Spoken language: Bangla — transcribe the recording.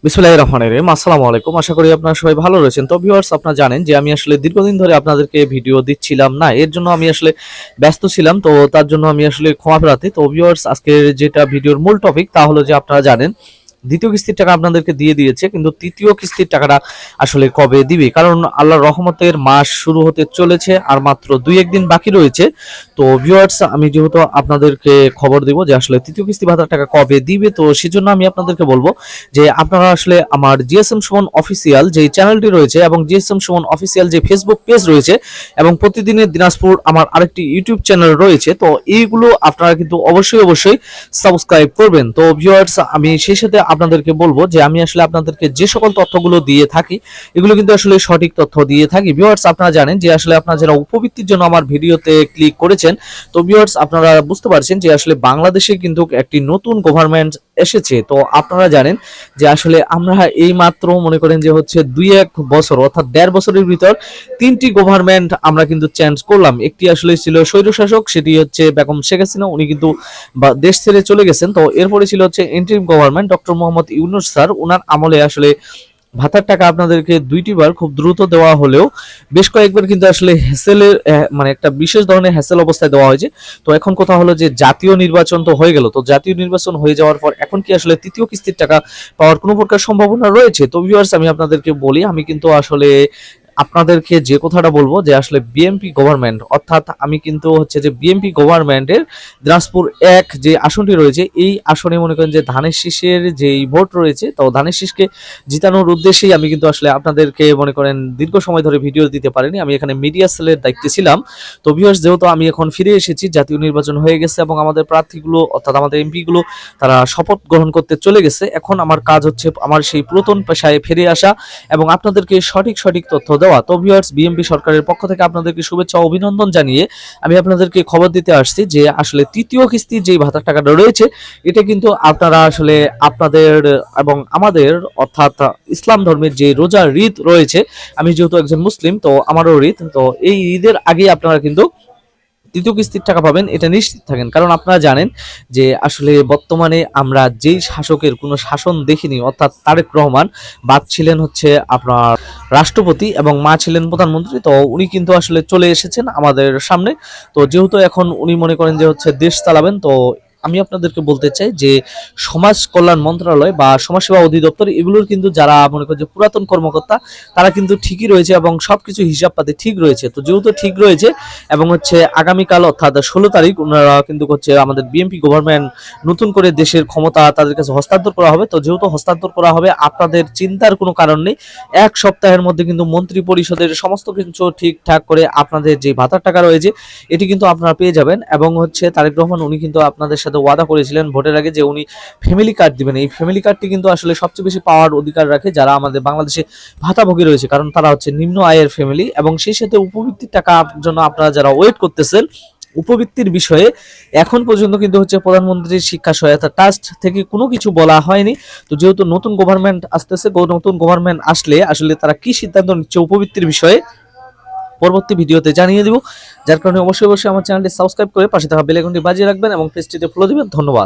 বিসমিল্লাহির রহমানির রহিম। আসসালামু আলাইকুম। আশা করি আপনারা সবাই ভালো রয়েছেন। তো ভিউয়ার্স, আপনারা জানেন যে আমি আসলে দীর্ঘদিন ধরে আপনাদেরকে ভিডিও দিচ্ছিলাম না। এর জন্য আমি আসলে ব্যস্ত ছিলাম। তো তার জন্য আমি আসলে ক্ষমা প্রার্থী। তো ভিউয়ার্স, আজকের যেটা ভিডিওর মূল টপিক তা হলো যে আপনারা জানেন দ্বিতীয় কিস্তির টাকা আপনাদেরকে দিয়ে দিয়েছে, কিন্তু তৃতীয় কিস্তির টাকাটা আসলে কবে দিবে? কারণ আল্লাহর রহমতের মাস শুরু হতে চলেছে, আর মাত্র 2-1 দিন বাকি রয়েছে। তো ভিউয়ার্স, আমি যেহেতু আপনাদেরকে খবর দিব যে আসলে তৃতীয় কিস্তি ভাতার টাকা কবে দিবে, তো সেজন্য আমি আপনাদেরকে বলবো যে আপনারা আসলে আমার জিএসএম সুমন অফিসিয়াল যে চ্যানেলটি রয়েছে এবং জিএসএম সুমন অফিসিয়াল যে ফেসবুক পেজ রয়েছে এবং প্রতিদিনের দিনাজপুর আমার আরেকটি ইউটিউব চ্যানেল রয়েছে, তো এইগুলো আপনারা কিন্তু অবশ্যই সাবস্ক্রাইব করবেন। তো ভিউয়ার্স, আমি সেই সাথে আপনাদেরকে বলবো যে আমি আসলে আপনাদেরকে যে সকল তথ্যগুলো দিয়ে থাকি এগুলো কিন্তু আসলে সঠিক তথ্য দিয়ে থাকি। ভিউয়ার্স, আপনারা জানেন যে আসলে আপনারা যারা উপবৃত্তির জন্য আমার ভিডিওতে ক্লিক করেছেন, তো ভিউয়ার্স আপনারা বুঝতে পারছেন যে আসলে বাংলাদেশে কিন্তু একটি নতুন গভর্নমেন্ট এসেছে। তো আপনারা জানেন যে আসলে আমরা এই মাত্র মনে করেন যে হচ্ছে 2-1 বছর অর্থাৎ 1.5 বছরের ভিতর 3টি গভর্নমেন্ট আমরা কিন্তু চেঞ্জ করলাম। একটি আসলে ছিল স্বৈরশাসক, সেটি হচ্ছে বেগম শেখ হাসিনা, উনি কিন্তু দেশ ছেড়ে চলে গেছেন। তো এরপরে ছিল হচ্ছে interim government doctor Mohammad Yunus sir, ওনার আমলে আসলে ভাতার টাকা আপনাদেরকে 2টি বার খুব দ্রুত দেওয়া হলেও বেশ কয়েকবার কিন্তু আসলে হ্যাসেলের মানে একটা বিশেষ ধরনের হ্যাসেল অবস্থায় দেওয়া হয়েছে। তো এখন কথা হলো যে জাতীয় নির্বাচন তো হয়ে গেল, তো জাতীয় নির্বাচন হয়ে যাওয়ার পর এখন কি আসলে তৃতীয় কিস্তির টাকা পাওয়ার কোনো প্রকার সম্ভাবনা রয়েছে? তো ভিউয়ার্স, আমি আপনাদেরকে বলি, আমি কিন্তু আসলে আপনাদেরকে যে কথাটা বলবো যে আসলে বিএনপি গভর্নমেন্ট, অর্থাৎ আমি কিন্তু হচ্ছে যে বিএনপি গভর্নমেন্টের দিনাজপুর 1 যে আসনটি রয়েছে, এই আসনে মনে করেন যে ধানের শীষের যেই ভোট রয়েছে, তো ধানের শীষকে জিতানোর উদ্দেশ্যেই আমি কিন্তু আসলে আপনাদেরকে মনে করেন দীর্ঘ সময় ধরে ভিডিও দিতে পারিনি। আমি এখানে মিডিয়া সেলের দায়িত্বে ছিলাম। তো ভিউয়ার্স, যেহেতু আমি এখন ফিরে এসেছি, জাতীয় নির্বাচন হয়ে গেছে এবং আমাদের প্রার্থীগুলো অর্থাৎ আমাদের এমপি গুলো তারা শপথ গ্রহণ করতে চলে গেছে, এখন আমার কাজ হচ্ছে আমার সেই পুরাতন পেশায় ফিরে আসা এবং আপনাদেরকে সঠিক তথ্য দেওয়া। তো ভিউয়ার্স, বিএনপি সরকারের পক্ষ থেকে আপনাদেরকে শুভেচ্ছা ও অভিনন্দন জানিয়ে আমি আপনাদেরকে খবর দিতে আসছি যে আসলে তৃতীয় কিস্তির যেই ভাতার টাকাটা রয়েছে, এটা কিন্তু আপনারা আসলে আপনাদের এবং আমাদের অর্থাৎ ইসলাম ধর্মের যে রোজার ঈদ রয়েছে, আমি যেহেতু একজন মুসলিম, তো আমারও ঈদ, তো এই ঈদের আগে আপনারা কিন্তু তৃতীয় কিস্তির টাকা পাবেন, এটা নিশ্চিত থাকেন। কারণ আপনারা জানেন যে আসলে বর্তমানে আমরা যেই শাসকের কোনো শাসন দেখিনি, অর্থাৎ তারেক রহমান বাদ ছিলেন হচ্ছে আপনার রাষ্ট্রপতি এবং মা ছিলেন প্রধানমন্ত্রী, তো উনি কিন্তু আসলে চলে এসেছেন আমাদের সামনে। তো যেহেতু এখন উনি মনে করেন যে হচ্ছে দেশ চালাবেন, তো আমি আপনাদেরকে বলতে চাই যে সমাজ কল্যাণ মন্ত্রণালয় বা সমাজসেবা অধিদপ্তর এগুলোর কিন্তু যারা মনে করেন যে পুরাতন কর্মকর্তা, তারা কিন্তু ঠিকই রয়েছে এবং সবকিছু হিসাব পাতি ঠিক রয়েছে। তো যেহেতু ঠিক রয়েছে এবং হচ্ছে আগামীকাল অর্থাৎ 16 তারিখ ওনারা কিন্তু হচ্ছে আমাদের বিএনপি গভর্নমেন্ট নতুন করে দেশের ক্ষমতা তাদের কাছে হস্তান্তর করা হবে। তো যেহেতু হস্তান্তর করা হবে, আপনাদের চিন্তার কোনো কারণ নেই। 1 সপ্তাহের মধ্যে কিন্তু মন্ত্রী পরিষদের সমস্ত কিছু ঠিকঠাক করে আপনাদের যে ভাতার টাকা রয়েছে এটি কিন্তু আপনারা পেয়ে যাবেন। এবং হচ্ছে তারেক রহমান উনি কিন্তু আপনাদের সাথে ওয়াদা করেছিলেন ভোটের আগে যে উনি ফ্যামিলি কার্ড দিবেন। এই ফ্যামিলি কার্ডটি কিন্তু আসলে সবচেয়ে বেশি পাওয়ার অধিকার রাখে যারা আমাদের বাংলাদেশে ভাতাভোগী রয়েছে, কারণ তারা হচ্ছে নিম্ন আয়ের ফ্যামিলি। এবং সেই সাথে উপবৃত্তির টাকার জন্য আপনারা যারা ওয়েট করতেছেন উপবৃত্তির বিষয়ে, এখন পর্যন্ত কিন্তু হচ্ছে প্রধানমন্ত্রীর শিক্ষা সহায়তা ট্রাস্ট থেকে কোনো কিছু বলা হয়নি। তো যেহেতু নতুন গভর্নমেন্ট আসতেছে, নতুন গভর্নমেন্ট আসলে আসলে তারা কি সিদ্ধান্ত নিচ্ছে উপবৃত্তির বিষয়ে পরবর্তী ভিডিওতে জানিয়ে দিব। যার কারণে অবশ্যই আমার চ্যানেলটি সাবস্ক্রাইব করে পাশে থাকা বেল আইকনটি বাজিয়ে রাখবেন এবং পেজটিতে ফলো দিবেন। ধন্যবাদ।